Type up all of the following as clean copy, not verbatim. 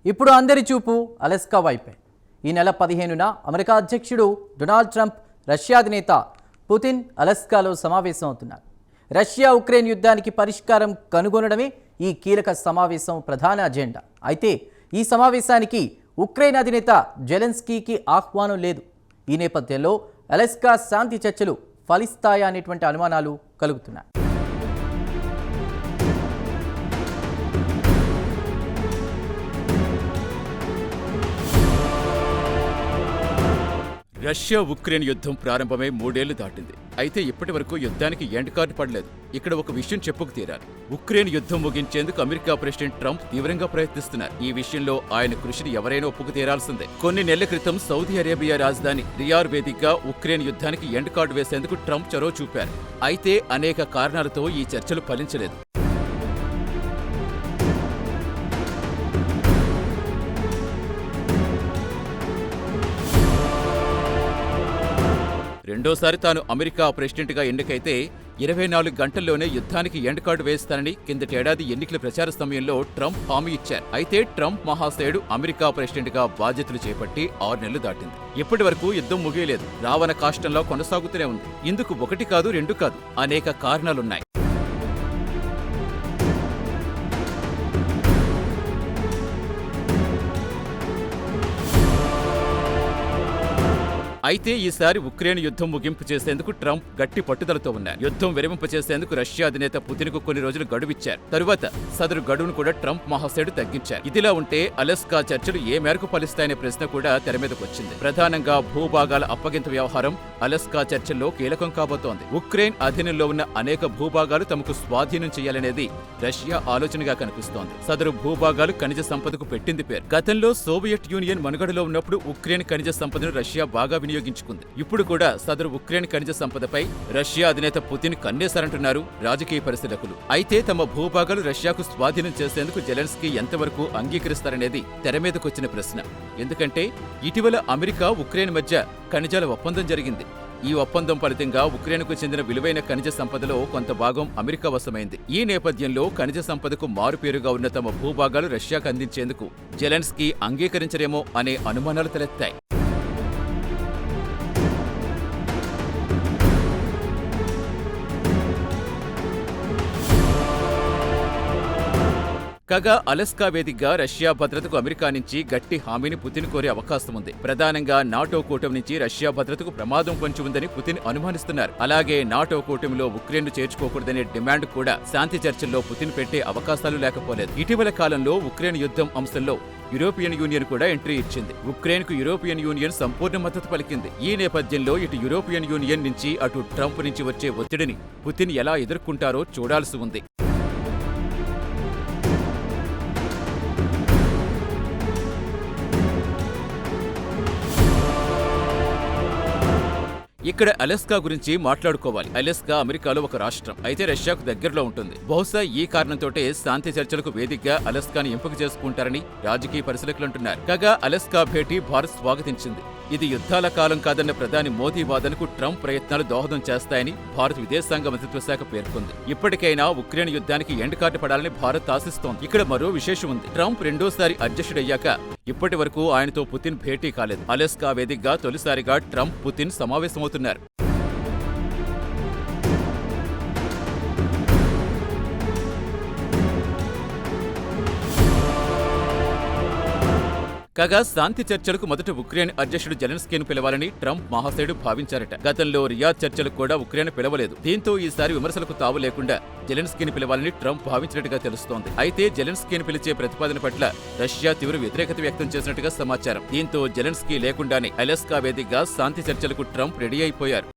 ఇప్పుడు అందరి చూపు అలస్కా వైపే. ఈ నెల 15న అమెరికా అధ్యక్షుడు డొనాల్డ్ ట్రంప్, రష్యా అధినేత పుతిన్ అలస్కాలో సమావేశం అవుతున్నారు. రష్యా ఉక్రెయిన్ యుద్ధానికి పరిష్కారం కనుగొనడమే ఈ కీలక సమావేశం ప్రధాన అజెండా. అయితే ఈ సమావేశానికి ఉక్రెయిన్ అధినేత జెలెన్స్కీకి ఆహ్వానం లేదు. ఈ నేపథ్యంలో అలస్కా శాంతి చర్చలు ఫలిస్తాయా అనేటువంటి అనుమానాలు కలుగుతున్నాయి. రష్యా ఉక్రెయిన్ యుద్ధం ప్రారంభమై 3 ఏళ్లు దాటింది. అయితే ఇప్పటి వరకు యుద్ధానికి ఎండ్ కార్డు పడలేదు. ఇక్కడ ఒక విషయం చెప్పుకు తీరాలి. ఉక్రెయిన్ యుద్ధం ముగించేందుకు అమెరికా ప్రెసిడెంట్ ట్రంప్ తీవ్రంగా ప్రయత్నిస్తున్నారు. ఈ విషయంలో ఆయన కృషిని ఎవరైనా ఒప్పుకు తీరాల్సిందే. కొన్ని నెలల క్రితం సౌదీ అరేబియా రాజధాని రియాద్ వేదికగా ఉక్రెయిన్ యుద్ధానికి ఎండ్ కార్డు వేసేందుకు ట్రంప్ చొరవ చూపారు. అయితే అనేక కారణాలతో ఈ చర్చలు ఫలించలేదు. రెండోసారి తాను అమెరికా ప్రెసిడెంట్గా ఎన్నికైతే 24 గంటల్లోనే యుద్ధానికి ఎండ్ కార్డు వేస్తానని కిందటేడాది ఎన్నికల ప్రచార సమయంలో ట్రంప్ హామీ ఇచ్చారు. అయితే ట్రంప్ మహాశయుడు అమెరికా ప్రెసిడెంట్గా బాధ్యతలు చేపట్టి 6 నెలలు దాటింది. ఇప్పటి వరకు యుద్ధం ముగియలేదు. రావణ కాష్టంలో కొనసాగుతూనే ఉంది. ఇందుకు 1 కాదు 2 కాదు, అనేక కారణాలున్నాయి. అయితే ఈసారి ఉక్రెయిన్ యుద్ధం ముగింపు చేసేందుకు ట్రంప్ గట్టి పట్టుదలతో ఉన్నారు. యుద్ధం విరమింపచేసేందుకు రష్యా అధినేత పుతిన్కు కొన్ని రోజులు గడువిచ్చారు. తరువాత సదరు గడువును కూడా ట్రంప్ మహాశయుడు తగ్గించారు. ఇదిలా ఉంటే అలస్కా చర్చలు ఏ మేరకు ఫలిస్తాయనే ప్రశ్న కూడా తెరమీదకొచ్చింది. ప్రధానంగా భూభాగాల అప్పగింత వ్యవహారం అలస్కా చర్చల్లో కీలకం కాబోతోంది. ఉక్రెయిన్ అధీనంలో ఉన్న అనేక భూభాగాలు తమకు స్వాధీనం చేయాలనేది రష్యా ఆలోచనగా కనిపిస్తోంది. సదరు భూభాగాలు ఖనిజ సంపదకు పెట్టింది పేరు. గతంలో సోవియట్ యూనియన్ మనుగడలో ఉన్నప్పుడు ఉక్రెయిన్ ఖనిజ సంపదను రష్యా బాగా వినియోగించుకుంది. ఇప్పుడు కూడా సదరు ఉక్రెయిన్ ఖనిజ సంపదపై రష్యా అధినేత పుతిన్ కన్నేశారంటున్నారు రాజకీయ పరిశీలకులు. అయితే తమ భూభాగాలు రష్యాకు స్వాధీనం చేసేందుకు జెలెన్స్కీ ఎంతవరకు అంగీకరిస్తారనేది తెరమీదకొచ్చిన ప్రశ్న. ఎందుకంటే ఇటీవల అమెరికా ఉక్రెయిన్ మధ్య ఖనిజాల ఒప్పందం జరిగింది. ఈ ఒప్పందం ఫలితంగా ఉక్రెయిన్కు చెందిన విలువైన ఖనిజ సంపదలో కొంత భాగం అమెరికా వశమైంది. ఈ నేపథ్యంలో ఖనిజ సంపదకు మారుపేరుగా ఉన్న తమ భూభాగాలు రష్యాకు అందించేందుకు జెలెన్స్కీ అంగీకరించరేమో అనే అనుమానాలు తలెత్తాయి. కాగా అలస్కా వేదికగా రష్యా భద్రతకు అమెరికా నుంచి గట్టి హామీని పుతిన్ కోరే అవకాశం ఉంది. ప్రధానంగా నాటో కూటమి నుంచి రష్యా భద్రతకు ప్రమాదం పొంచి ఉందని పుతిన్ అనుమానిస్తున్నారు. అలాగే నాటో కూటమిలో ఉక్రెయిన్ను చేర్చుకోకూడదనే డిమాండ్ కూడా శాంతి చర్చల్లో పుతిన్ పెట్టే అవకాశాలు లేకపోలేదు. ఇటీవల కాలంలో ఉక్రెయిన్ యుద్ధం అంశంలో యూరోపియన్ యూనియన్ కూడా ఎంట్రీ ఇచ్చింది. ఉక్రెయిన్కు యూరోపియన్ యూనియన్ సంపూర్ణ మద్దతు పలికింది. ఈ నేపథ్యంలో ఇటు యూరోపియన్ యూనియన్ నుంచి అటు ట్రంప్ నుంచి వచ్చే ఒత్తిడిని పుతిన్ ఎలా ఎదుర్కొంటారో చూడాల్సి ఉంది. ఇక్కడ అలస్కా గురించి మాట్లాడుకోవాలి. అలస్కా అమెరికాలో ఒక రాష్ట్రం. అయితే రష్యాకు దగ్గరలో ఉంటుంది. బహుశా ఈ కారణంతోటే శాంతి చర్చలకు వేదికగా అలస్కాను ఎంపిక చేసుకుంటారని రాజకీయ పరిశీలకులు అంటున్నారు. కాగా అలస్కా భేటీ భారత్ స్వాగతించింది. ఇది యుద్ధాల కాలం కాదన్న ప్రధాని మోదీ వాదనకు ట్రంప్ ప్రయత్నాలు దోహదం చేస్తాయని భారత విదేశాంగ మంత్రిత్వ శాఖ పేర్కొంది. ఇప్పటికైనా ఉక్రెయిన్ యుద్ధానికి ఎండ్ కార్డు పడాలని భారత్ ఆశిస్తోంది. ఇక్కడ మరో విశేషం ఉంది. ట్రంప్ రెండోసారి అధ్యక్షుడయ్యాక ఇప్పటి వరకు ఆయనతో పుతిన్ భేటీ కాలేదు. అలస్కా వేదికగా తొలిసారిగా ట్రంప్ పుతిన్ సమావేశమవుతున్నారు. కాగా శాంతి చర్చలకు మొదట ఉక్రెయిన్ అధ్యక్షుడు జెలెన్స్కీని పిలవాలని ట్రంప్ మహాశయుడు భావించారట. గతంలో రియాద్ చర్చలకు కూడా ఉక్రెయిన్ పిలవలేదు. దీంతో ఈసారి విమర్శలకు తావు లేకుండా జెలెన్స్కీని పిలవాలని ట్రంప్ భావించినట్టుగా తెలుస్తోంది. అయితే జెలెన్స్కీని పిలిచే ప్రతిపాదన పట్ల రష్యా తీవ్ర వ్యతిరేకత వ్యక్తం చేసినట్టుగా సమాచారం. దీంతో జెలెన్స్కీ లేకుండానే అలస్కా వేదికగా శాంతి చర్చలకు ట్రంప్ రెడీ అయిపోయారు.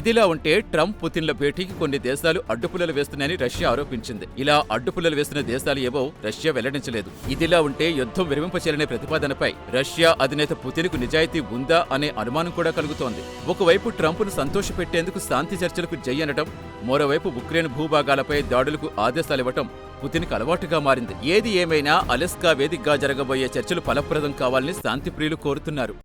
ఇదిలా ఉంటే ట్రంప్ పుతిన్ల భేటీకి కొన్ని దేశాలు అడ్డుపుల్లలు వేస్తున్నాయని రష్యా ఆరోపించింది. ఇలా అడ్డుపుల్లలు వేసిన దేశాలు ఏవో రష్యా వెల్లడించలేదు. ఇదిలా ఉంటే యుద్ధం విరమింపచేయాలనే ప్రతిపాదనపై రష్యా అధినేత పుతిన్కు నిజాయితీ ఉందా అనే అనుమానం కూడా కలుగుతోంది. ఒకవైపు ట్రంప్ను సంతోషపెట్టేందుకు శాంతి చర్చలకు జై అనడం, మరోవైపు ఉక్రెయిన్ భూభాగాలపై దాడులకు ఆదేశాలివ్వటం పుతిన్కు అలవాటుగా మారింది. ఏది ఏమైనా అలస్కా వేదికగా జరగబోయే చర్చలు ఫలప్రదం కావాలని శాంతి ప్రియులు కోరుతున్నారు.